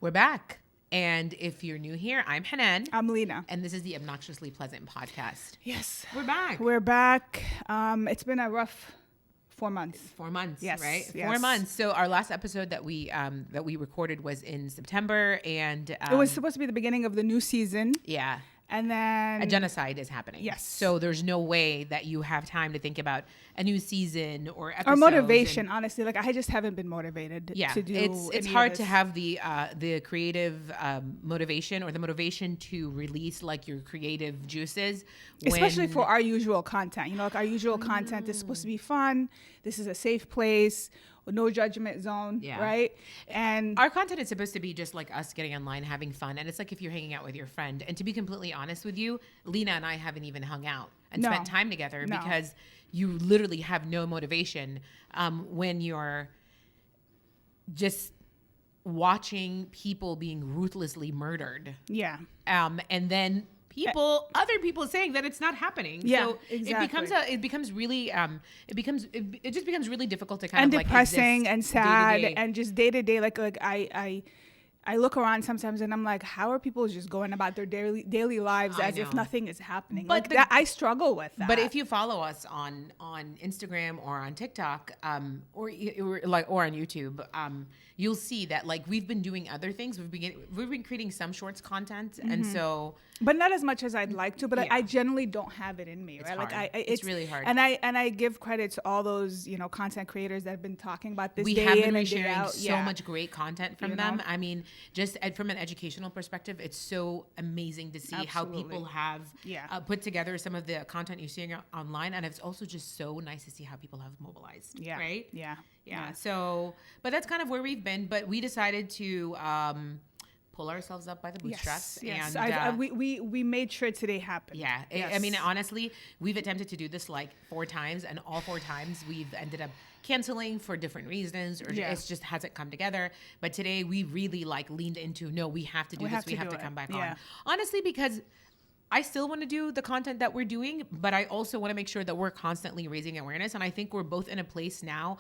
We're back. And if you're new here, I'm Hanan. I'm Lina. And this is the Obnoxiously Pleasant podcast. Yes. We're back. We're back. It's been a rough 4 months. 4 months, yes, right? Yes. 4 months. So our last episode that we recorded was in September, and it was supposed to be the beginning of the new season. Yeah. And then a genocide is happening. Yes. So there's no way that you have time to think about a new season or episodes. Or motivation, honestly. Like, I just haven't been motivated to do it's hard to have the creative motivation or the motivation to release like your creative juices. Especially for our usual content. You know, like our usual content is supposed to be fun. This is a safe place. No judgment zone, right? And our content is supposed to be just like us getting online, having fun. And it's like if you're hanging out with your friend. And to be completely honest with you, Lina and I haven't even hung out and spent time together because you literally have no motivation when you're just watching people being ruthlessly murdered. Yeah. And then other people saying that it's not happening. Yeah, so exactly. it becomes really difficult to and depressing and sad day-to-day. And just day to day. Like I look around sometimes and I'm like, how are people just going about their daily lives as if nothing is happening? But like I struggle with that. But if you follow us on Instagram or on TikTok or on YouTube, you'll see that like we've been doing other things. We've been creating some shorts content, and so. But not as much as I'd like to. But I generally don't have it in me, right? Hard. Like it's really hard. And I give credit to all those content creators that have been talking about this. We day have in been and day sharing out. so much great content from them. I mean, just from an educational perspective, it's so amazing to see how people have put together some of the content you're seeing online, and it's also just so nice to see how people have mobilized. Yeah. Right. Yeah. So, but that's kind of where we've been. But we decided to pull ourselves up by the bootstraps. Yes. And we made sure today happened. Yeah. Yes. I mean, honestly, we've attempted to do this like 4 times, and all 4 times we've ended up canceling for different reasons, or it just hasn't come together. But today we really like leaned into, no, we have to do this. We have to come back on. Honestly, because I still want to do the content that we're doing, but I also want to make sure that we're constantly raising awareness. And I think we're both in a place now,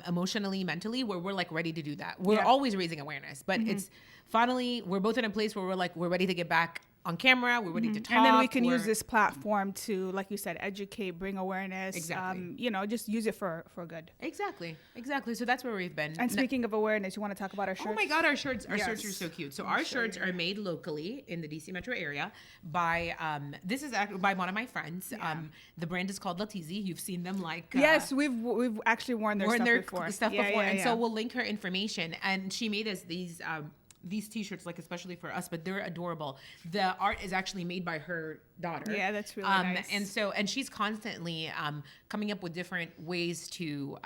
emotionally, mentally, where we're like ready to do that. We're always raising awareness, but it's finally, we're both in a place where we're ready to get back on camera. We're ready to talk. And then we can use this platform to, like you said, educate, bring awareness. Exactly. Just use it for good. Exactly. So that's where we've been. And speaking of awareness, you want to talk about our shirts? Oh my God, our shirts are so cute. So our shirts are made locally in the DC metro area by, this is actually by one of my friends. Yeah. The brand is called Latizi. You've seen them like. Yes, we've actually worn their stuff before. And so we'll link her information. And she made us these t-shirts, like especially for us, but they're adorable. The art is actually made by her daughter. Yeah, that's really nice. And she's constantly coming up with different ways to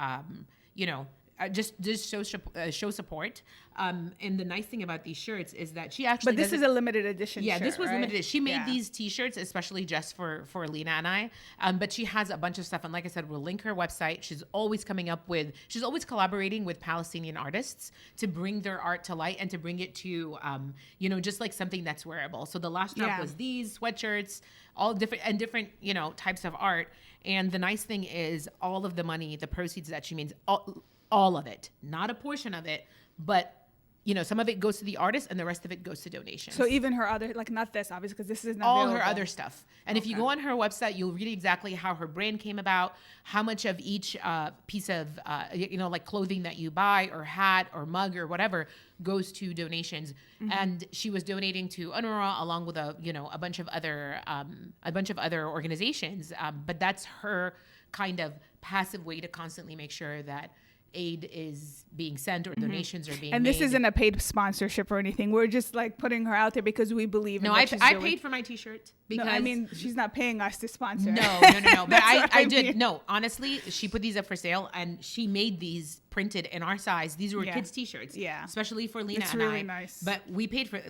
just show support. And the nice thing about these shirts is that she actually. But this is a limited edition. Yeah, shirt, this was right? limited. She made these T-shirts especially just for Lina and I. But she has a bunch of stuff, and like I said, we'll link her website. She's always collaborating with Palestinian artists to bring their art to light and to bring it to just like something that's wearable. So the last drop was these sweatshirts, all different types of art. And the nice thing is, all of the money, the proceeds that she makes, all of it, not a portion of it, but some of it goes to the artist and the rest of it goes to donations. So even her other, like not this, obviously, because this is not all available. Her other stuff. And if you go on her website, you'll read exactly how her brand came about, how much of each piece of, like clothing that you buy or hat or mug or whatever goes to donations. Mm-hmm. And she was donating to UNRWA along with a bunch of other organizations. But that's her kind of passive way to constantly make sure that aid is being sent or donations are being made. And this isn't a paid sponsorship or anything. We're just like putting her out there because we believe in what she's doing. I paid for my t-shirt. Because no, I mean, she's not paying us to sponsor. No. But I did. No, honestly, she put these up for sale and she made these printed in our size. These were kids' t-shirts. Yeah. Especially for Lina and I. It's really nice. But we paid for,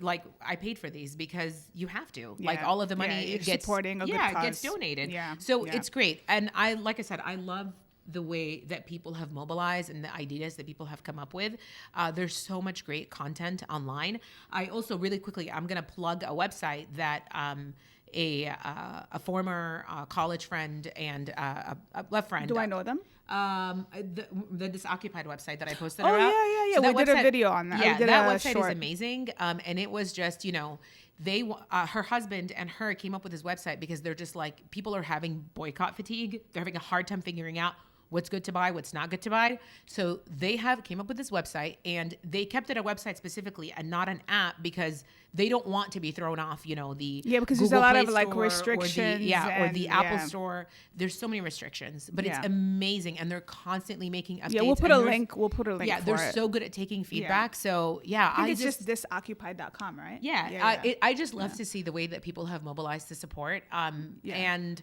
I paid for these because you have to. Yeah. Like all of the money gets supporting a good cause. It gets donated. Yeah. So it's great. And like I said, I love the way that people have mobilized and the ideas that people have come up with. There's so much great content online. I also really quickly, I'm going to plug a website that a former college friend and a friend. Do I know them? The Disoccupied website that I posted. Oh, yeah. So we did a video on that. Yeah, we did that a website short. is amazing. And it was just, her husband and her came up with this website because they're just like, people are having boycott fatigue. They're having a hard time figuring out what's good to buy, what's not good to buy. So they came up with this website, and they kept it a website specifically and not an app because they don't want to be thrown off, because Google there's a lot Play of like Store restrictions or the Apple Store. There's so many restrictions, but it's amazing, and they're constantly making updates. Yeah, we'll put a link. Yeah, they're so good at taking feedback. So I think it's just disoccupied.com, right? I just love to see the way that people have mobilized to support. And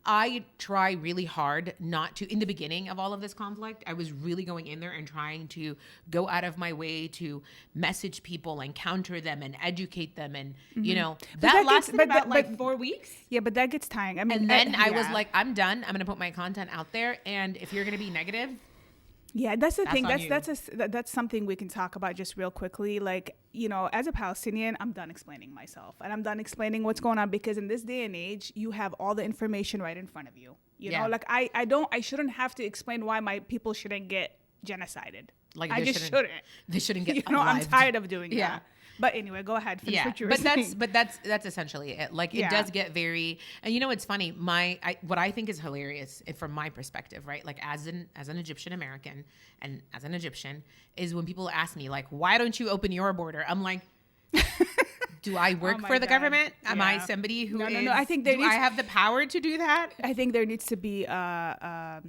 I try really hard not to, in the beginning of all of this conflict, I was really going in there and trying to go out of my way to message people and counter them and educate them. And, that lasted about 4 weeks. Yeah, but that gets tiring. I mean, and then I was like, I'm done. I'm going to put my content out there. And if you're going to be negative. Yeah, that's the thing. That's something we can talk about just real quickly. Like, as a Palestinian, I'm done explaining myself, and I'm done explaining what's going on, because in this day and age, you have all the information right in front of you. You know, like I shouldn't have to explain why my people shouldn't get genocided. Like I just shouldn't. They shouldn't get. I'm tired of doing that. But anyway, go ahead. Finish what you were saying. That's essentially it. Like it does get very, and it's funny. What I think is hilarious from my perspective, right? Like as an Egyptian American and as an Egyptian, is when people ask me like, why don't you open your border? I'm like, do I work for the government? Am I somebody who is? No. I think I have the power to do that? I think there needs to be the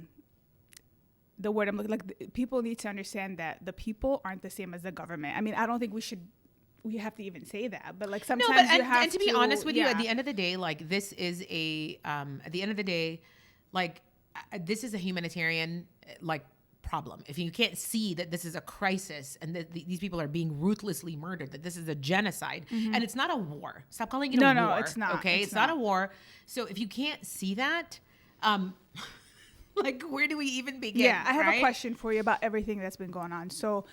word I'm looking like. People need to understand that the people aren't the same as the government. I mean, I don't think we have to even say that, but like sometimes and to be honest with you, at the end of the day, like this is this is a humanitarian like problem. If you can't see that this is a crisis and that these people are being ruthlessly murdered, that this is a genocide, and it's not a war. Stop calling it a war. No, it's not. Okay, it's not a war. So if you can't see that, like where do we even begin? Yeah, I have a question for you about everything that's been going on. So.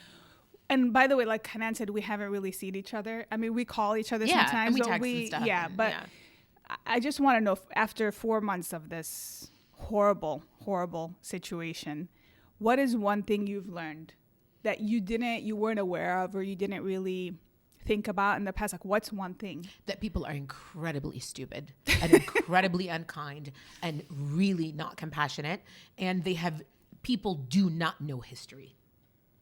And by the way, like Hanan said, we haven't really seen each other. I mean, we call each other sometimes. And we text and stuff. Yeah, but I just want to know, after 4 months of this horrible, horrible situation, what is one thing you've learned that you weren't aware of, or you didn't really think about in the past? Like, what's one thing? That people are incredibly stupid and incredibly unkind and really not compassionate. And people do not know history.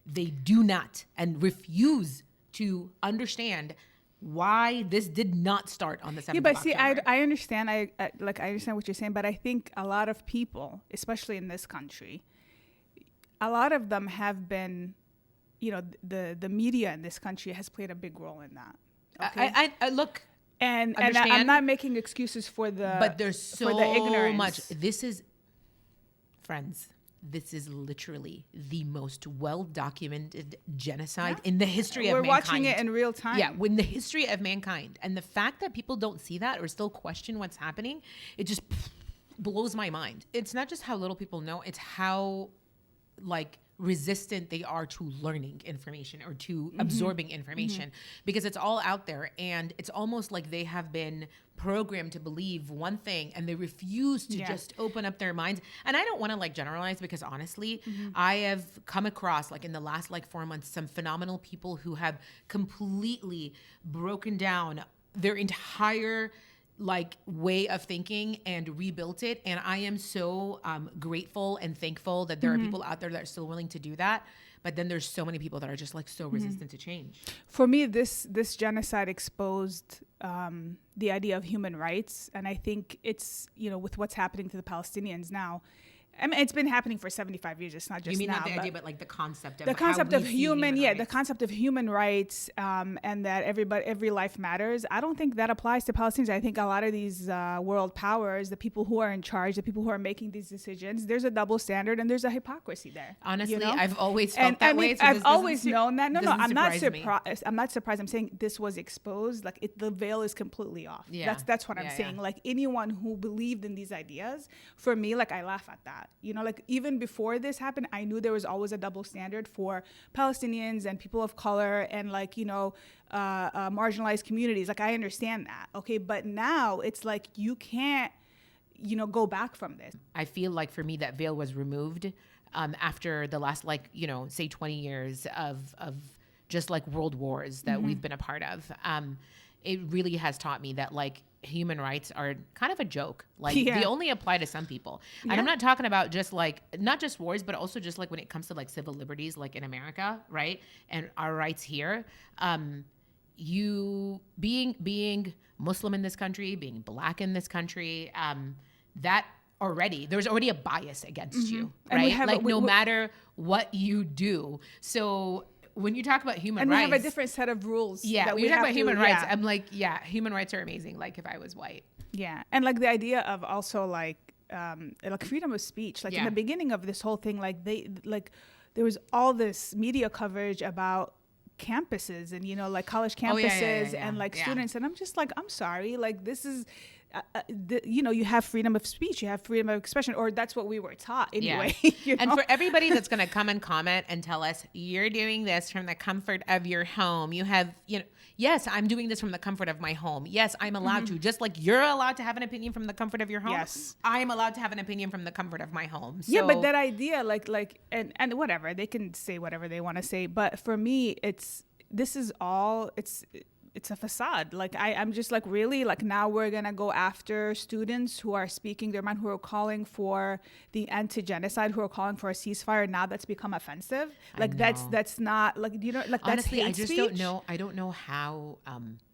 They do not and refuse to understand why this did not start on the 7th of October. Yeah, but see, I understand. I understand what you're saying, but I think a lot of people, especially in this country, a lot of them have been, the media in this country has played a big role in that. Okay? I look. And I'm not making excuses for but there's so for the ignorance. Much. This is literally the most well-documented genocide in the history of mankind. We're watching it in real time. Yeah, in the history of mankind. And the fact that people don't see that or still question what's happening, it just blows my mind. It's not just how little people know, it's how, resistant they are to learning information or to absorbing information, because it's all out there, and it's almost like they have been programmed to believe one thing and they refuse to just open up their minds. And I don't want to generalize, because honestly, I have come across in the last 4 months some phenomenal people who have completely broken down their entire way of thinking and rebuilt it. And I am so grateful and thankful that there are people out there that are still willing to do that. But then there's so many people that are just so resistant to change. For me, this genocide exposed the idea of human rights. And I think it's, with what's happening to the Palestinians now, I mean, it's been happening for 75 years. It's not just now. You mean not the idea, but the concept of the concept of human the concept of human rights, and that every life matters. I don't think that applies to Palestinians. I think a lot of these world powers, the people who are in charge, the people who are making these decisions, there's a double standard and there's a hypocrisy there. Honestly, I've always felt that way. So I've always known that. No, I'm not surprised. I'm not surprised. I'm saying this was exposed. The veil is completely off. Yeah. That's what I'm saying. Yeah. Anyone who believed in these ideas, for me, I laugh at that. Even before this happened, I knew there was always a double standard for Palestinians and people of color and marginalized communities. I understand that. Okay. But now it's you can't, go back from this. I feel for me that veil was removed after the last, like, you know, say 20 years of just like world wars that we've been a part of. It really has taught me that like human rights are kind of a joke. Like they only apply to some people. And I'm not talking about just like, not just wars, but also just like when it comes to like civil liberties, like in America, right? And our rights here. You being Muslim in this country, being Black in this country, that already, there's already a bias against you, right? Like no matter what you do. So when you talk about human rights, we have a different set of rules. Yeah, when you talk about human rights, I'm like, yeah, human rights are amazing. Like if I was white. Yeah, and like the idea of also like freedom of speech. Like in the beginning of this whole thing, like there was all this media coverage about campuses and, you know, like college campuses and like students. And I'm just like, I'm sorry, like this is, you know, you have freedom of speech, you have freedom of expression, or that's what we were taught anyway. You know? And for everybody that's going to come and comment and tell us you're doing this from the comfort of your home, you have, you know, yes, I'm doing this from the comfort of my home. Yes, I'm allowed to, just like you're allowed to have an opinion from the comfort of your home. Yes, I'm allowed to have an opinion from the comfort of my home. So, yeah, but that idea, and whatever, they can say whatever they want to say, but for me, it's a facade. Like I'm just like, really, like now we're gonna go after students who are speaking their mind, who are calling for the end to genocide, who are calling for a ceasefire. Now that's become offensive. Like that's not, like, you know, like honestly, that's hate speech. I don't know how.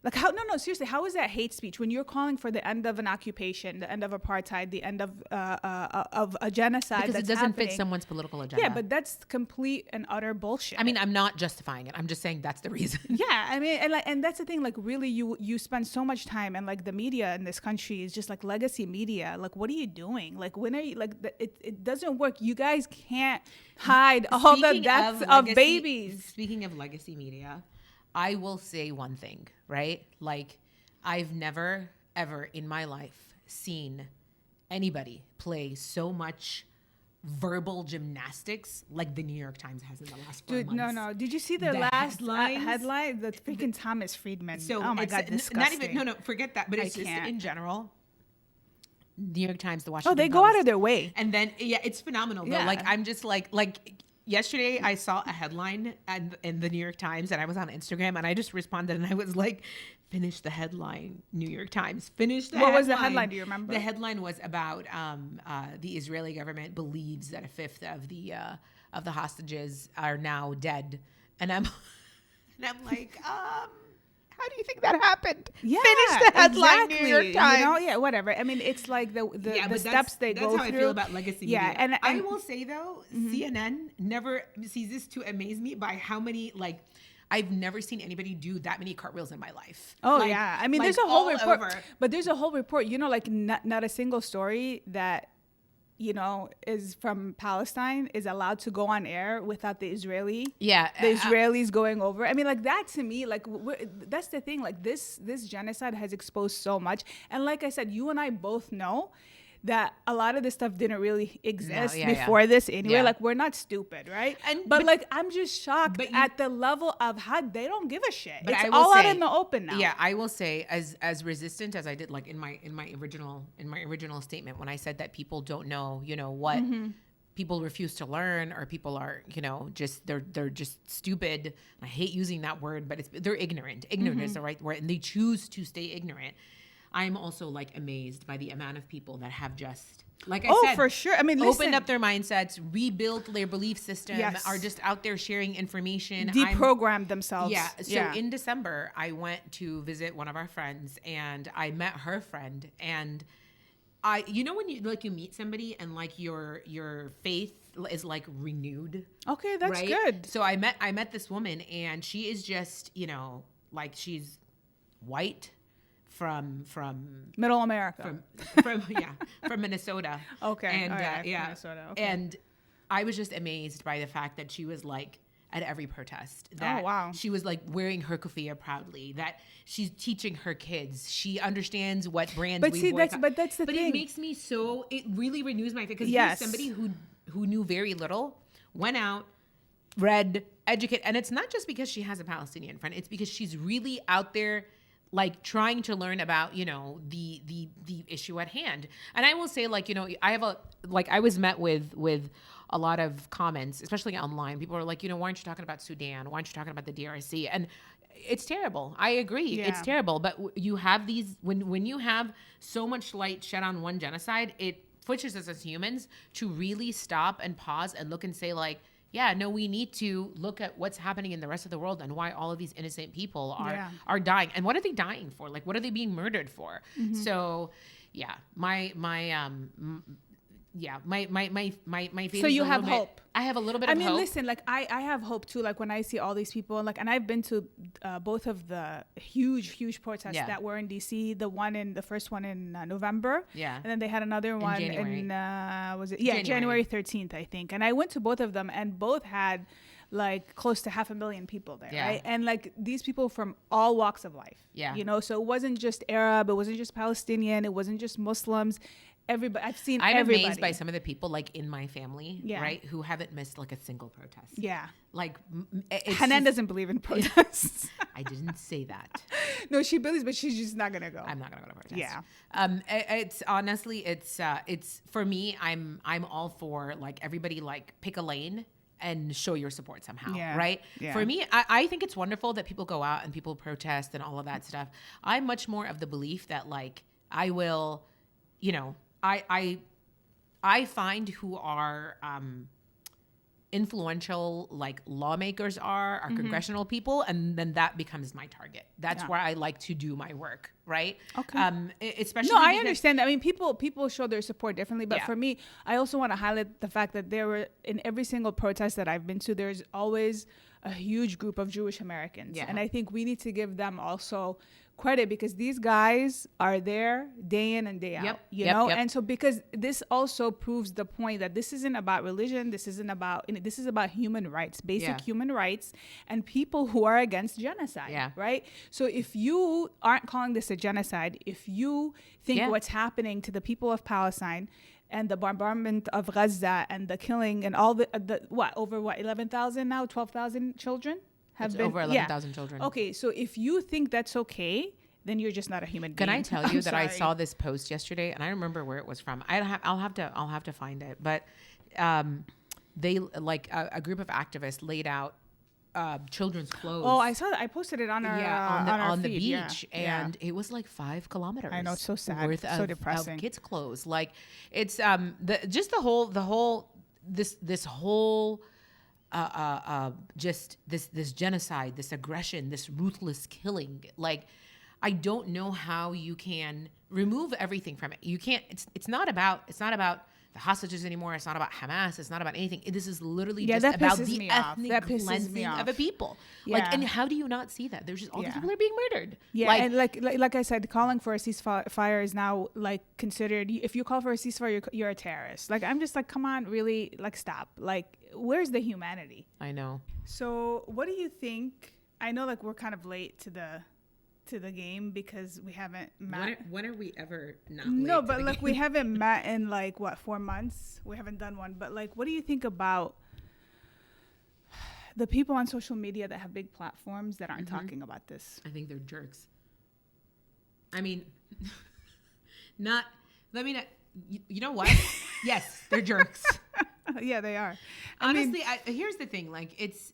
Like how? No, seriously. How is that hate speech when you're calling for the end of an occupation, the end of apartheid, the end of a genocide? Because it doesn't fit someone's political agenda. Yeah, but that's complete and utter bullshit. I mean, I'm not justifying it. I'm just saying that's the reason. Yeah, I mean, and that's the thing. Like, really, you spend so much time, and like the media in this country is just like legacy media. Like, what are you doing? Like, when are you like? It doesn't work. You guys can't hide all the deaths of babies. Speaking of legacy media, I will say one thing, right? Like, I've never, ever in my life seen anybody play so much verbal gymnastics like the New York Times has in the last 4 months. No. Did you see the last headline? The freaking Thomas Friedman. So oh my God, disgusting. Not even, forget that. But it's just in general. New York Times, the Washington Post. Oh, they go out of their way. And then, it's phenomenal. Though. Like, I'm just like yesterday I saw a headline in the New York Times and I was on Instagram and I just responded and I was like, finish the headline, New York Times. Finish the headline. What was the headline? Do you remember? The headline was about the Israeli government believes that a fifth of the hostages are now dead. And I'm like, how do you think that happened? Yeah, finish the headline, exactly. New York Times. You know, yeah, whatever. I mean, it's like the steps they go through. That's how I feel about legacy media. Yeah, and I will say though, CNN never ceases to amaze me by how many, like, I've never seen anybody do that many cartwheels in my life. Oh, like, yeah. I mean, there's a whole report. But there's a whole report, you know, like not a single story that, you know, is from Palestine is allowed to go on air without the Israelis going over. I mean, like that to me, like that's the thing. Like this genocide has exposed so much. And like I said, you and I both know that a lot of this stuff didn't really exist before this anyway. Yeah. Like, we're not stupid, right? But like, I'm just shocked at the level of how they don't give a shit. It's all out in the open now. Yeah, I will say, as resistant as I did, like in my original statement, when I said that people don't know, you know, what people refuse to learn, or people are, you know, just they're just stupid. I hate using that word, but they're ignorant. Ignorant is the right word, and they choose to stay ignorant. I'm also like amazed by the amount of people that have just, like I said, for sure. I mean, opened up their mindsets, rebuilt their belief system, are just out there sharing information, deprogrammed themselves. Yeah. So in December, I went to visit one of our friends, and I met her friend, and you know, when you meet somebody and like your faith is like renewed. Okay, that's good. So I met this woman, and she is just, you know, like, she's white. From Middle America, from Minnesota. Okay, and Minnesota. Okay. And I was just amazed by the fact that she was like at every protest. That she was like wearing her keffiyeh proudly. That she's teaching her kids. She understands what brands. But see, that's the thing. It makes me so. It really renews my faith, because here's somebody who knew very little, went out, read, educated, and it's not just because she has a Palestinian friend. It's because she's really out there, like, trying to learn about, you know, the issue at hand. And I will say, like, you know, I was met with a lot of comments, especially online. People are like, why aren't you talking about Sudan? Why aren't you talking about the DRC? And it's terrible. I agree. It's terrible. But you have these, when you have so much light shed on one genocide, it pushes us as humans to really stop and pause and look and say like, yeah, no, we need to look at what's happening in the rest of the world and why all of these innocent people are dying. And what are they dying for? Like, what are they being murdered for? So, yeah, my faith. So you have hope. I have a little bit of hope. I mean, listen, like I have hope too. Like when I see all these people, like, and I've been to both of the huge protests that were in DC. The first one in November. Yeah. And then they had another one in January 13th, I think. And I went to both of them, and both had like close to 500,000 people there, right? And like these people from all walks of life. Yeah. So it wasn't just Arab, it wasn't just Palestinian, it wasn't just Muslims. Everybody, I'm amazed by some of the people like in my family, right, who haven't missed like a single protest. Yeah, like Hanan doesn't believe in protests. I didn't say that. No, she believes, but she's just not gonna go. I'm not gonna go to protest. Yeah, it's honestly, it's for me. I'm all for like everybody like pick a lane and show your support somehow, right? Yeah. For me, I think it's wonderful that people go out and people protest and all of that stuff. I'm much more of the belief that like I will, I find who our influential like lawmakers are congressional people, and then that becomes my target. That's where I like to do my work, right? Okay. Especially I understand that. I mean, people show their support differently, but for me, I also want to highlight the fact that there were in every single protest that I've been to, there's always a huge group of Jewish Americans, and I think we need to give them also credit because these guys are there day in and day out, you know? And so because this also proves the point that this isn't about religion, this is about human rights, basic human rights, and people who are against genocide, right? So if you aren't calling this a genocide, if you think what's happening to the people of Palestine and the bombardment of Gaza and the killing and all over 11,000 now, 12,000 children? Over 11,000 children. Okay, so if you think that's okay, then you're just not a human being. Can I tell you that I saw this post yesterday, and I remember where it was from. I'll have to find it, but they like a group of activists laid out children's clothes. Oh, I saw that. I posted it on our on the beach, and it was like 5 kilometers. I know, it's so sad, worth so depressing. Of kids' clothes. Like it's the whole just this genocide, this aggression, this ruthless killing. Like, I don't know how you can remove everything from it. You can't. It's not about the hostages anymore. It's not about Hamas. It's not about anything. This is literally just about the ethnic cleansing of a people. Yeah. Like, and how do you not see that? There's just all these people are being murdered. Yeah, and like I said, calling for a ceasefire is now like considered. If you call for a ceasefire, you're a terrorist. Like, I'm just like, come on, really, like, stop. Like, where's the humanity? I know. So, what do you think? I know, like, we're kind of late to the game because we haven't met. When are we ever not late? No, but like we haven't met in like 4 months. We haven't done one. But like, what do you think about the people on social media that have big platforms that aren't talking about this? I think they're jerks. I mean, you know what? Yes, they're jerks. Yeah, they are. Honestly, here's the thing. Like, it's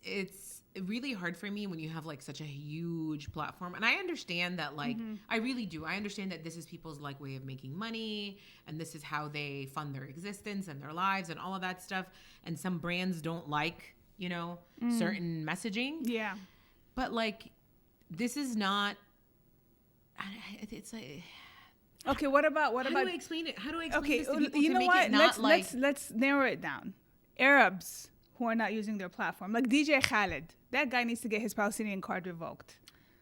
really hard for me when you have like such a huge platform, and I understand that, like, I really do. I understand that this is people's like way of making money, and this is how they fund their existence and their lives and all of that stuff. And some brands don't like, certain messaging. Yeah, but like, this is not. It's like. Okay, what about? How do I explain it? How do I explain this to people you know to what? Make it not like? Let's narrow it down. Arabs who are not using their platform, like DJ Khaled, that guy needs to get his Palestinian card revoked.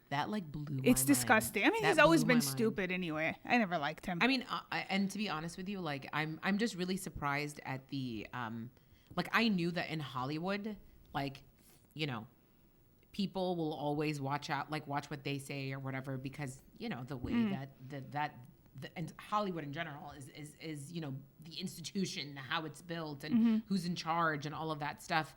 That like blew my mind. It's disgusting. I mean, he's always been stupid anyway. I never liked him. I mean, and to be honest with you, like, I'm just really surprised at the like, I knew that in Hollywood, like, people will always watch what they say or whatever, because the way that and Hollywood in general is the institution, how it's built, and who's in charge and all of that stuff.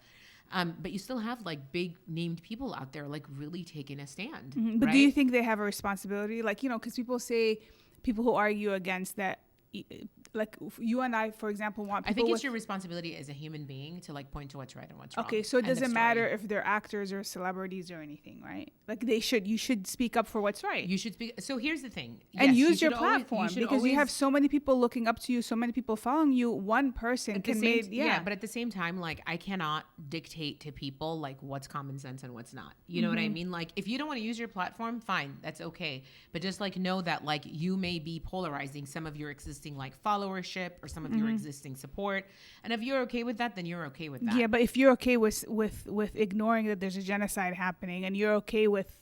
But you still have like big named people out there like really taking a stand. But do you think they have a responsibility? Like, because people say, people who argue against that, like you and I, for example, want people. I think it's your responsibility as a human being to like point to what's right and what's wrong. Okay, so it doesn't matter if they're actors or celebrities or anything, right? Like you should speak up for what's right. You should speak. So here's the thing. And use your platform because you have so many people looking up to you, so many people following you. One person can make, but at the same time, like I cannot dictate to people like what's common sense and what's not. You know what I mean? Like if you don't want to use your platform, fine, that's okay. But just like know that like you may be polarizing some of your existing like followership or some of your existing support, and if you're okay with that, then you're okay with that. Yeah, but if you're okay with ignoring that there's a genocide happening, and you're okay with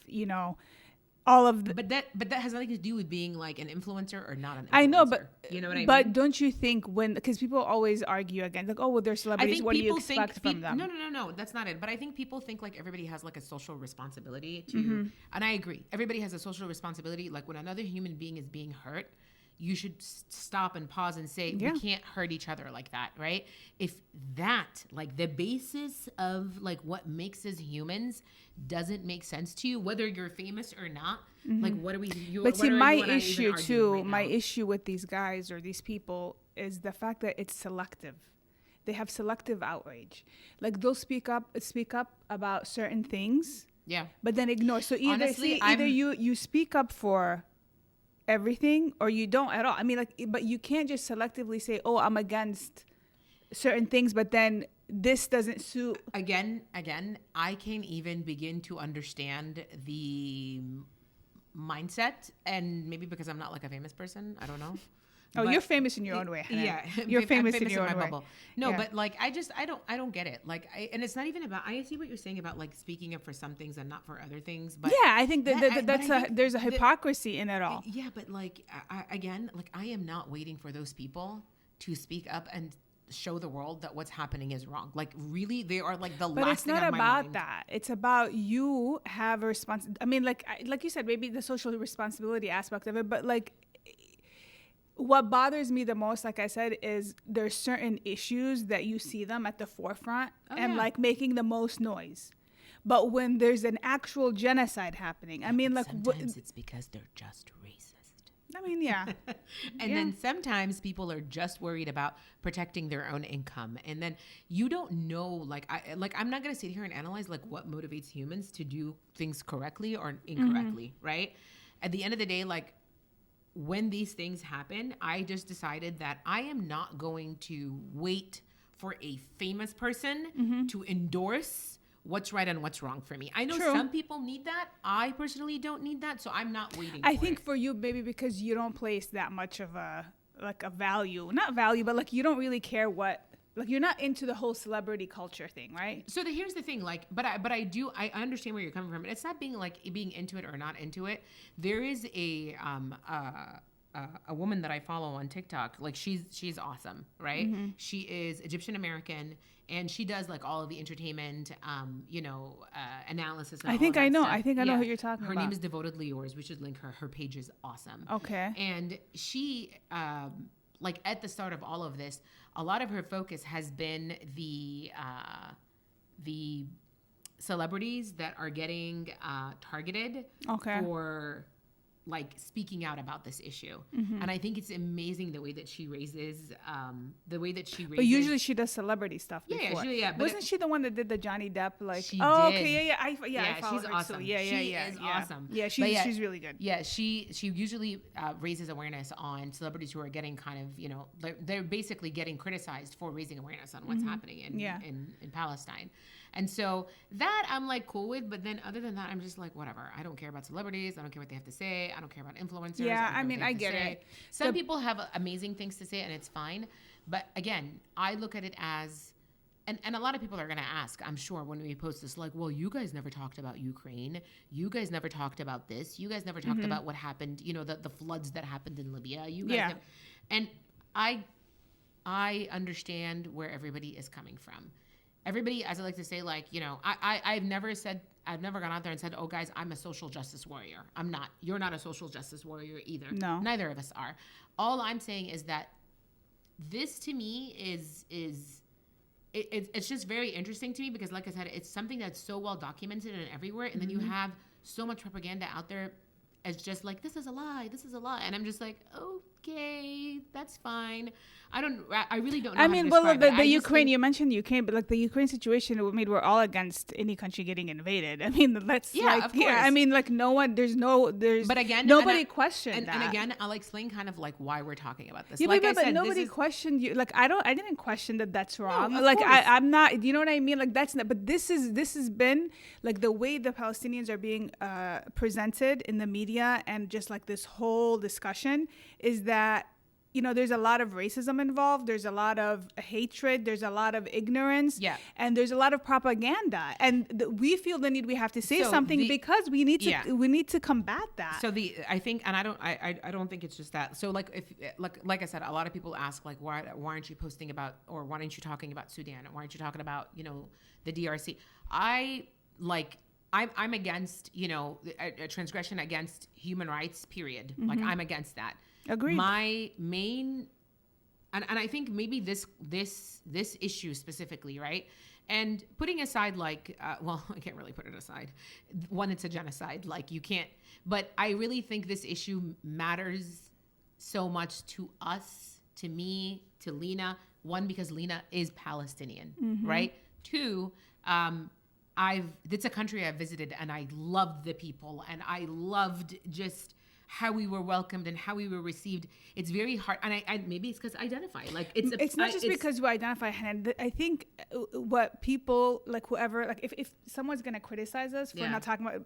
all of the, but that has nothing to do with being like an influencer or not an influencer. I know, but you know what I mean? But don't you think because people always argue against like, oh well, they're celebrities, what do you expect from them? No, that's not it. But I think people think like everybody has like a social responsibility to, and I agree, everybody has a social responsibility. Like when another human being is being hurt, you should stop and pause and say, we can't hurt each other like that, right? If that, like the basis of like what makes us humans doesn't make sense to you, whether you're famous or not, like what are we? But see, my issue too, my issue with these guys or these people is the fact that it's selective. They have selective outrage. Like they'll speak up about certain things, but then ignore. So either you speak up for everything or you don't at all. I mean, like, but you can't just selectively say, oh, I'm against certain things, but then this doesn't suit. Again, I can't even begin to understand the mindset, and maybe because I'm not like a famous person, I don't know. Oh, you're famous in your own way. Hanan. Yeah, you're famous in your own way. Bubble. No, but like I don't get it. Like, and it's not even about. I see what you're saying about like speaking up for some things and not for other things. But yeah, I think there's a hypocrisy in it all. Yeah, but like I am not waiting for those people to speak up and show the world that what's happening is wrong. Like really, they are like the last. But it's not about that. It's about you have a I mean, like you said, maybe the social responsibility aspect of it, but like. What bothers me the most, like I said, is there's certain issues that you see them at the forefront like making the most noise. But when there's an actual genocide happening, I mean, like sometimes it's because they're just racist. I mean, yeah. Then sometimes people are just worried about protecting their own income. And then you don't know, I'm not going to sit here and analyze like what motivates humans to do things correctly or incorrectly, right? At the end of the day, like, when these things happen, I just decided that I am not going to wait for a famous person to endorse what's right and what's wrong for me. I know some people need that. I personally don't need that, so I'm not waiting I think for you, maybe because you don't place that much of a value. Not value, but like you don't really care what... Like you're not into the whole celebrity culture thing, right? So here's the thing, like, but I understand where you're coming from. And it's not being into it or not into it. There is a woman that I follow on TikTok. Like she's awesome, right? She is Egyptian American, and she does like all of the entertainment, analysis. And I think I know who you're talking about. Her name is Devotedly Yours. We should link her. Her page is awesome. Okay. And she, like at the start of all of this, a lot of her focus has been the celebrities that are getting targeted for like speaking out about this issue. And I think it's amazing the way that she raises. But usually she does celebrity stuff before. Wasn't she the one that did the Johnny Depp? Like, she did. Okay, I follow she's her awesome. Too. She is awesome. Yeah, she's really good. Yeah, she usually raises awareness on celebrities who are getting kind of, they're basically getting criticized for raising awareness on what's happening in Palestine. And so that I'm like cool with, but then other than that, I'm just like, whatever. I don't care about celebrities. I don't care what they have to say. I don't care about influencers. Yeah, I mean, I get it. Some people have amazing things to say, and it's fine. But again, I look at it as, and a lot of people are going to ask, I'm sure, when we post this, like, well, you guys never talked about Ukraine. You guys never talked about this. You guys never talked about what happened, the floods that happened in Libya. You guys never, and I understand where everybody is coming from. Everybody, as I like to say, like, I've never gone out there and said, oh, guys, I'm a social justice warrior. I'm not. You're not a social justice warrior either. No. Neither of us are. All I'm saying is that this, to me, it's just very interesting to me because, like I said, it's something that's so well documented and everywhere. And then you have so much propaganda out there as just like, this is a lie. And I'm just like, oh, okay, that's fine. I really don't know. I mean, well, the Ukraine, you mentioned Ukraine, but like the Ukraine situation, I mean, we're all against any country getting invaded. I mean, that's of course. Yeah, I mean, like but again, nobody questioned that. And again, I'll explain kind of like why we're talking about this. Yeah, like but nobody questioned you. Like, I didn't question that's wrong. No, like, I'm not, you know what I mean? Like, that's not, but this has been like the way the Palestinians are being presented in the media, and just like this whole discussion is that, you know, there's a lot of racism involved. There's a lot of hatred. There's a lot of ignorance. Yeah. And there's a lot of propaganda. And we feel the need, we have to say something because we need to combat that. So I think, and I don't think it's just that. So like like I said, a lot of people ask like, why aren't you posting about, or why aren't you talking about Sudan? Or why aren't you talking about, you know, the DRC? I'm against, you know, a transgression against human rights, period. Mm-hmm. Like, I'm against that. Agreed. My main, and I think maybe this issue specifically, right? And putting aside like, well, I can't really put it aside. One, it's a genocide. Like, you can't, but I really think this issue matters so much to us, to me, to Lina. One, because Lina is Palestinian, mm-hmm. right? Two, it's a country I've visited, and I loved the people, and I loved just how we were welcomed and how we were received. It's very hard, and I maybe it's because I identify. Like, it's not just because you identify, Hanan. I think what people, like whoever, like if someone's gonna criticize us for not talking about,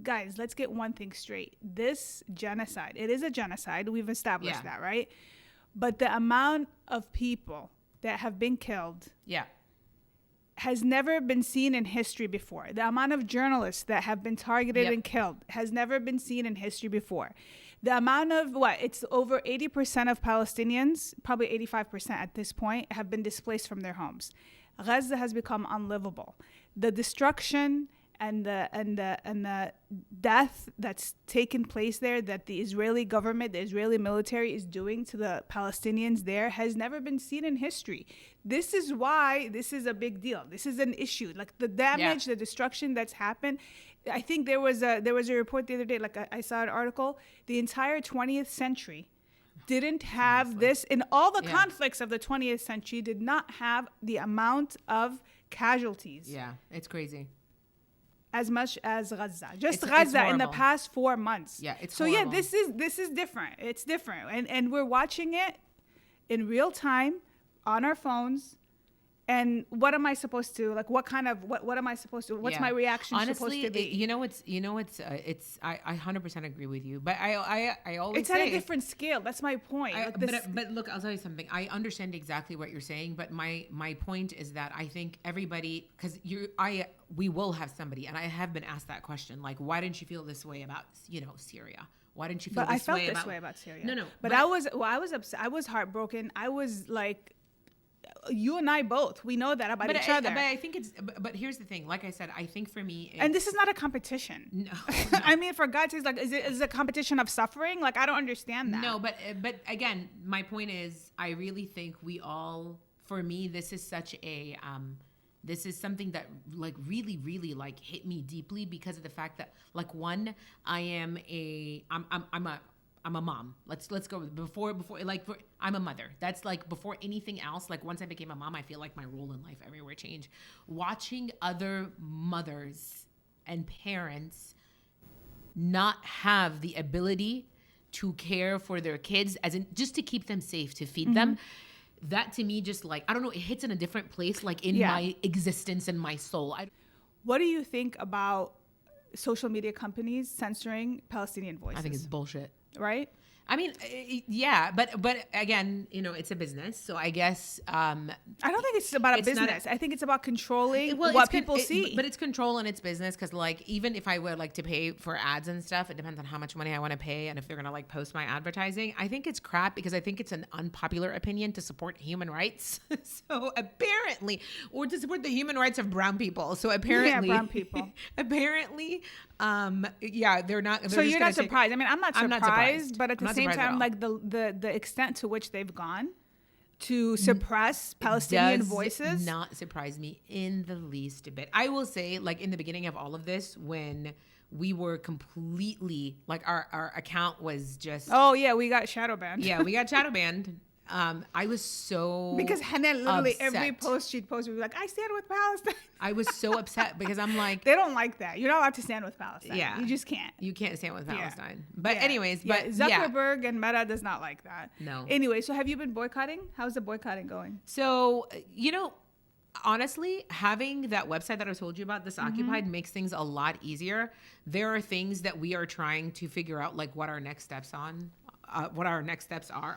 guys, let's get one thing straight. This genocide, it is a genocide. We've established that, right? But the amount of people that have been killed, has never been seen in history before. The amount of journalists that have been targeted and killed has never been seen in history before. The amount of, it's over 80% of Palestinians, probably 85% at this point, have been displaced from their homes. Gaza has become unlivable. The destruction and the death that's taken place there, that the Israeli government, the Israeli military is doing to the Palestinians there, has never been seen in history. This is why this is a big deal. This is an issue. Like, the damage, the destruction that's happened. I think there was a report the other day, like I saw an article, the entire 20th century didn't have this, in all the conflicts of the 20th century, did not have the amount of casualties. Yeah, it's crazy. As much as Gaza, Gaza in the past 4 months. Yeah, it's so horrible. this is different. It's different, and we're watching it in real time on our phones. And what am I supposed to, like, what am I supposed to, what's my reaction supposed to be? I 100% agree with you, but I always it's at a different scale. That's my point. But look, I'll tell you something. I understand exactly what you're saying, but my point is that I think everybody, because we will have somebody, and I have been asked that question, like, why didn't you feel this way about, you know, Syria? Why didn't you feel this way about... I felt this way about Syria. No. But I was upset. I was heartbroken. I was like... You and I both, we know that about each other. But I think but here's the thing. Like I said, I think for me... And this is not a competition. No. I mean, for God's sake, like, is it a competition of suffering? Like, I don't understand that. No, but again, my point is, I really think we all, for me, this is such a... this is something that, like, really, really, like, hit me deeply because of the fact that, like, one, I'm a mom. Let's go before I'm a mother. That's like before anything else. Like, once I became a mom, I feel like my role in life everywhere changed. Watching other mothers and parents not have the ability to care for their kids, as in just to keep them safe, to feed them. That to me, just like, I don't know, it hits in a different place, like in my existence and my soul. What do you think about social media companies censoring Palestinian voices? I think it's bullshit. Right? I mean, yeah, but again, you know, it's a business, so I guess I don't think it's about a business. I think it's about controlling what people see. But it's control and it's business, because, like, even if I were, like, to pay for ads and stuff, it depends on how much money I want to pay and if they're gonna, like, post my advertising. I think it's crap, because I think it's an unpopular opinion to support human rights. So apparently, or to support the human rights of brown people. So apparently, brown people. Apparently, they're not. So you're not surprised. I mean, I'm not surprised, but at the same time, like, the extent to which they've gone to suppress Palestinian voices does not surprise me in the least bit. I will say, like, in the beginning of all of this, when we were completely like our account was just. Oh yeah, we got shadow banned. Yeah, we got shadow banned. I was so because Hanan literally upset. Every post she'd post would be like, I stand with Palestine. I was so upset because I'm like, they don't like that. You're not allowed to stand with Palestine. Yeah, you just can't. You can't stand with Palestine. But anyways, Zuckerberg and Meta does not like that. No. Anyway, so have you been boycotting? How's the boycotting going? So honestly, having that website that I told you about, Disoccupied, makes things a lot easier. There are things that we are trying to figure out, like what our next steps are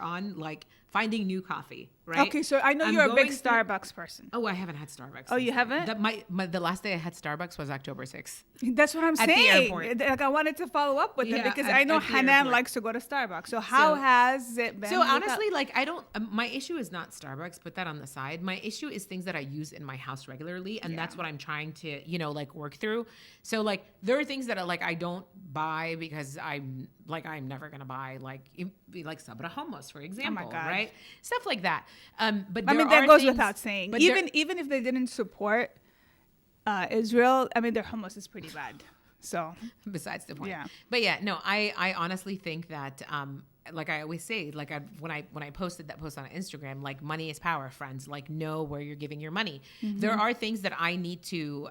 on, like finding new coffee, right? Okay, so I know you're a big Starbucks person. Oh, I haven't had Starbucks. Oh, you haven't? The last day I had Starbucks was October 6th. That's what I'm saying. At the airport. Like, I wanted to follow up with it because I know Hanan likes to go to Starbucks. So how has it been? So honestly, like I don't, my issue is not Starbucks, put that on the side. My issue is things that I use in my house regularly. And that's what I'm trying to, like work through. So like there are things that I don't buy because I'm never going to buy like sabra hummus, for example, right? Stuff like that. But that goes without saying. Even if they didn't support Israel, their hummus is pretty bad. So besides the point. Yeah. But no, I honestly think that like I always say, like when I posted that post on Instagram, like money is power, friends. Like know where you're giving your money. There are things that I need to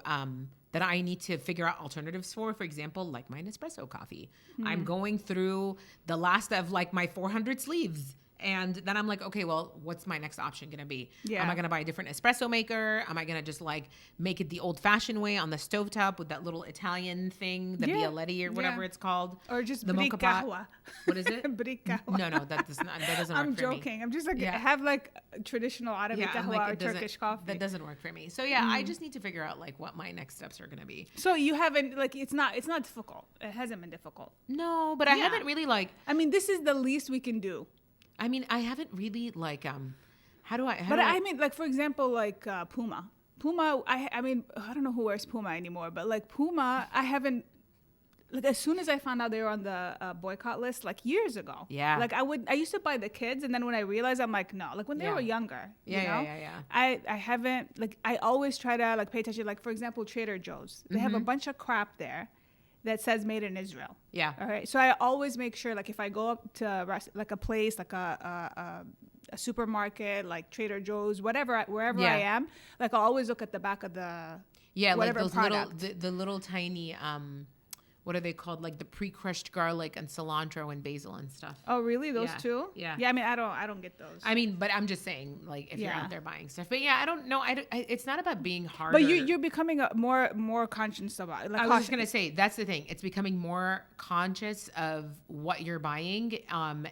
figure out alternatives for example, like my Nespresso coffee. I'm going through the last of like my 400 sleeves. And then I'm like, okay, well, what's my next option going to be? Yeah. Am I going to buy a different espresso maker? Am I going to just like make it the old fashioned way on the stovetop with that little Italian thing, the Bialetti or whatever it's called? Or just the mocha pot. What is it? Brick kahwa. No, that doesn't work for me. I'm joking. I'm just like, have like traditional Arabic kahwa or Turkish coffee. That doesn't work for me. So I just need to figure out like what my next steps are going to be. So you haven't like, it's not difficult. It hasn't been difficult. No, but I haven't really like. This is the least we can do. I haven't really like like for example, like Puma, I don't know who wears Puma anymore, but like Puma, I haven't, like as soon as I found out they were on the boycott list, like years ago. Yeah. Like I used to buy the kids, and then when I realized, I'm like, no, like when they were younger. Yeah. I haven't, like I always try to like pay attention. Like for example, Trader Joe's, they have a bunch of crap there that says made in Israel. Yeah. All right. So I always make sure, like, if I go up to like a place, like a supermarket, like Trader Joe's, wherever I am, like I'll always look at the back of the whatever like those product. the little tiny what are they called? Like the pre-crushed garlic and cilantro and basil and stuff. Oh, really? Those too? Yeah. Yeah. I don't get those. But I'm just saying, like, if you're out there buying stuff. But I don't know. It's not about being harder. But you're becoming more conscious about it. Like I was just gonna say that's the thing. It's becoming more conscious of what you're buying,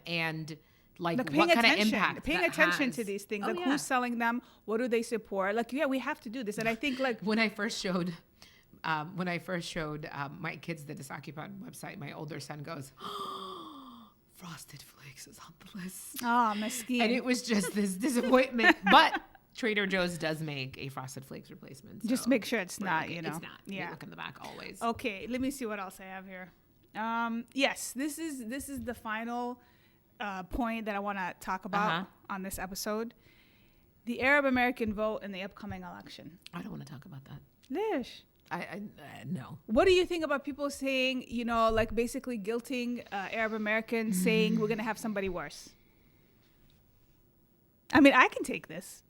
and like what kind of impact. Paying attention to these things, like who's selling them, what do they support? Like, we have to do this. And I think like when I first showed my kids the Disoccupied website, my older son goes, Frosted Flakes is on the list. Oh, mesquite. And it was just this disappointment. But Trader Joe's does make a Frosted Flakes replacement. So just make sure it's not, It's not. Yeah. You look in the back always. Okay, let me see what else I have here. Yes, this is the final point that I want to talk about on this episode. The Arab American vote in the upcoming election. I don't want to talk about that. Lish. No. What do you think about people saying, like basically guilting Arab Americans, saying we're going to have somebody worse? I can take this.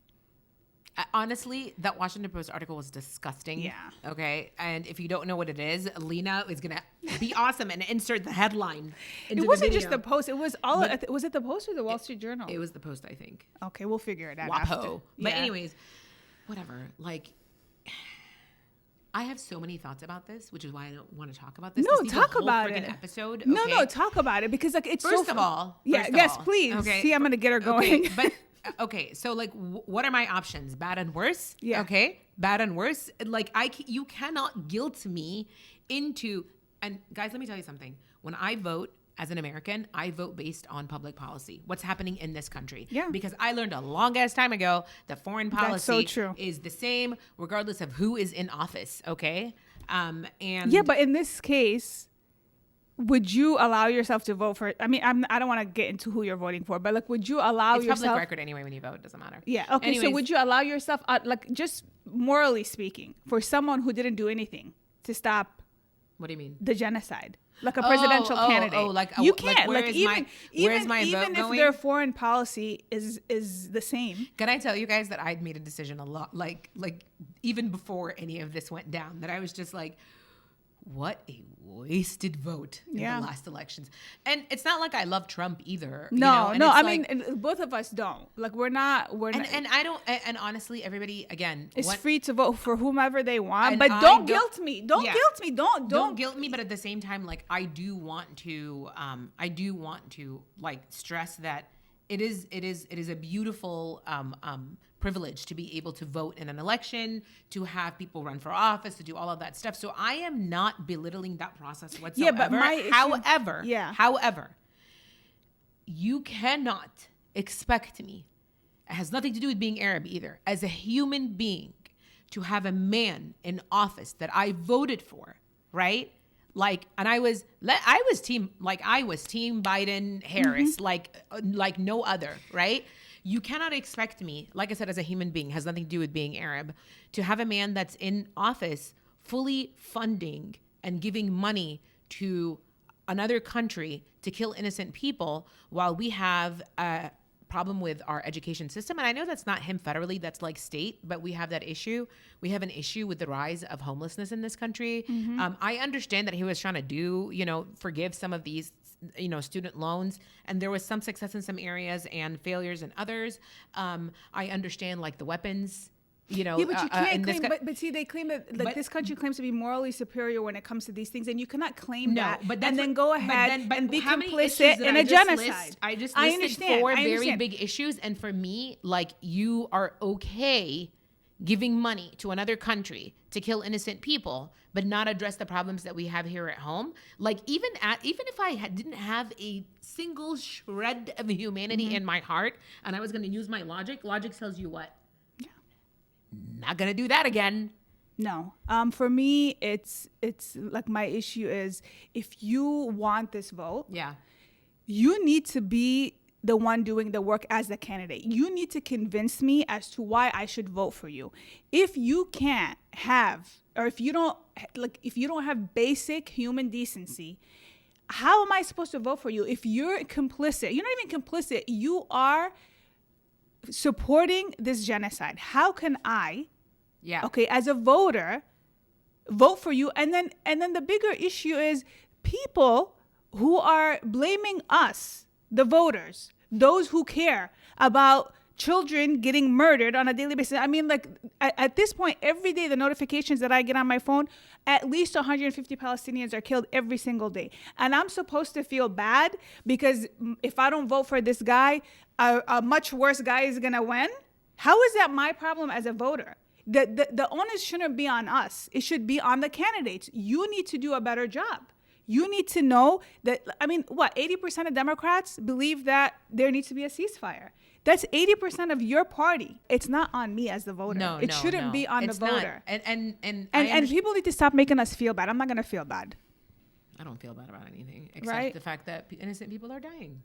Honestly, that Washington Post article was disgusting. Yeah. Okay. And if you don't know what it is, Lina is going to be awesome and insert the headline. It wasn't just the Post. It was all. Was it the Post or the Wall Street Journal? It was the Post, I think. Okay, we'll figure it out. WAPO. After. But anyways, whatever. Like, I have so many thoughts about this, which is why I don't want to talk about this. No, talk about it. Episode. Okay? No, talk about it because like it's first of all. Please. Okay. See, I'm gonna get her going. Okay, but okay, so like, what are my options? Bad and worse. Yeah. Okay, bad and worse. Like you cannot guilt me into. And guys, let me tell you something. When I vote as an American, I vote based on public policy. What's happening in this country? Yeah. Because I learned a long ass time ago that foreign policy is the same regardless of who is in office. Okay. And but in this case, would you allow yourself to vote for? I don't want to get into who you're voting for, but like, would you allow yourself? It's public record anyway when you vote. It doesn't matter. Yeah. Okay. Anyways, so would you allow yourself, like, just morally speaking, for someone who didn't do anything to stop What do you mean? The genocide. Like a presidential candidate. You can't. Like where's my vote even going? if their foreign policy is the same. Can I tell you guys that I'd made a decision a lot, like even before any of this went down, that I was just like, what a wasted vote in the last elections. And it's not like I love Trump either. No, I mean, both of us don't. Like, we're not. And I don't. And honestly, everybody, again, is free to vote for whomever they want. But don't guilt me. Don't guilt me. Don't guilt me. But at the same time, like, I do want to like stress that it is a beautiful privilege to be able to vote in an election, to have people run for office, to do all of that stuff. So I am not belittling that process whatsoever. Yeah, but however, you cannot expect me, it has nothing to do with being Arab either, as a human being, to have a man in office that I voted for, right? Like, and I was team Biden Harris, like no other, right? You cannot expect me, like I said, as a human being, has nothing to do with being Arab, to have a man that's in office fully funding and giving money to another country to kill innocent people while we have a problem with our education system. And I know that's not him federally, that's like state, but we have that issue. We have an issue with the rise of homelessness in this country. I understand that he was trying to forgive some of these student loans, and there was some success in some areas and failures in others. I understand like the weapons, but you can't claim. But see, they claim that this country claims to be morally superior when it comes to these things, and you cannot claim that. But then go ahead and be complicit in a genocide. I just listed four very big issues, and for me, like, you are okay giving money to another country to kill innocent people, but not address the problems that we have here at home. Like, even if I didn't have a single shred of humanity in my heart, and I was going to use my logic tells you what? Yeah. Not going to do that again. No. For me, it's like, my issue is, if you want this vote, you need to be the one doing the work as the candidate. You need to convince me as to why I should vote for you. If you can't have, or if you don't have basic human decency, how am I supposed to vote for you? If you're complicit, you're not even complicit, you are supporting this genocide. How can I, as a voter, vote for you? And then the bigger issue is people who are blaming us, the voters, those who care about children getting murdered on a daily basis. I mean, like, at this point, every day, the notifications that I get on my phone, at least 150 Palestinians are killed every single day. And I'm supposed to feel bad because if I don't vote for this guy, a much worse guy is going to win? How is that my problem as a voter? The onus shouldn't be on us. It should be on the candidates. You need to do a better job. You need to know that, 80% of Democrats believe that there needs to be a ceasefire. That's 80% of your party. It's not on me as the voter. It shouldn't be on the voter. And people need to stop making us feel bad. I'm not going to feel bad. I don't feel bad about anything except the fact that innocent people are dying.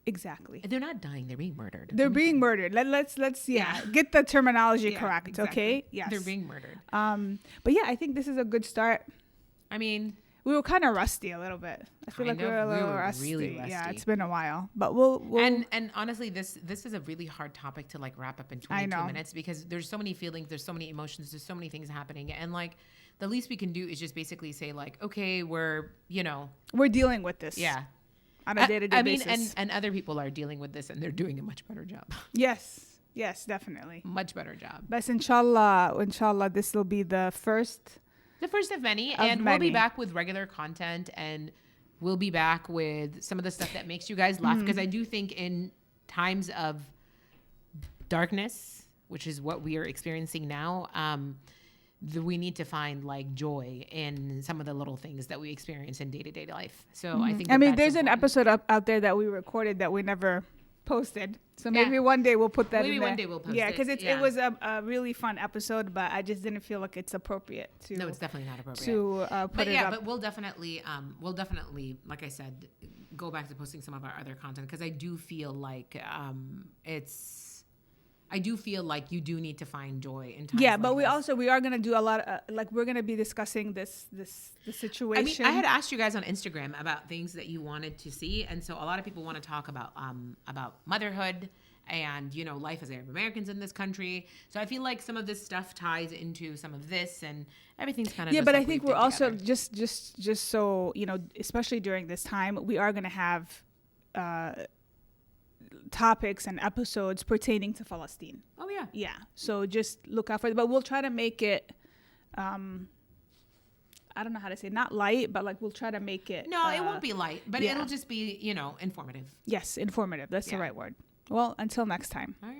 Exactly. They're not dying. They're being murdered. They're being murdered. Let's get the terminology correct. Exactly. Okay. Yes. They're being murdered. But yeah, I think this is a good start. I mean, we were kind of rusty a little bit. I feel like we were a little rusty. Really rusty. Yeah, it's been a while, but we'll and honestly, this is a really hard topic to like wrap up in 22 minutes because there's so many feelings, there's so many emotions, there's so many things happening, and like the least we can do is just basically say like, okay, we're dealing with this. Yeah. On a day-to-day basis. I mean, and other people are dealing with this, and they're doing a much better job. Yes, definitely. Much better job. But inshallah, this will be the first. The first of many. We'll be back with regular content, and we'll be back with some of the stuff that makes you guys laugh. Because I do think in times of darkness, which is what we are experiencing now, we need to find like joy in some of the little things that we experience in day-to-day life. So I think there's an episode out there that we recorded that we never posted. So maybe one day we'll put that in there. Maybe one day we'll post it. Yeah, because it was a really fun episode, but I just didn't feel like it's appropriate to. No, it's definitely not appropriate to put it up. But we'll definitely, like I said, go back to posting some of our other content because I do feel like it's I do feel like you do need to find joy in times. Yeah, but we are going to do a lot of, like, we're going to be discussing the situation. I mean, I had asked you guys on Instagram about things that you wanted to see. And so a lot of people want to talk about motherhood and, you know, life as Arab Americans in this country. So I feel like some of this stuff ties into some of this, and everything's kind of but I think we're also just so, you know, especially during this time, we are going to have topics and episodes pertaining to Palestine. Oh yeah. Yeah. So just look out for it. But we'll try to make it I don't know how to say, not light, but like we'll try to make it. No, it won't be light, but it'll just be, you know, informative. Yes, informative. That's the right word. Well, until next time. All right.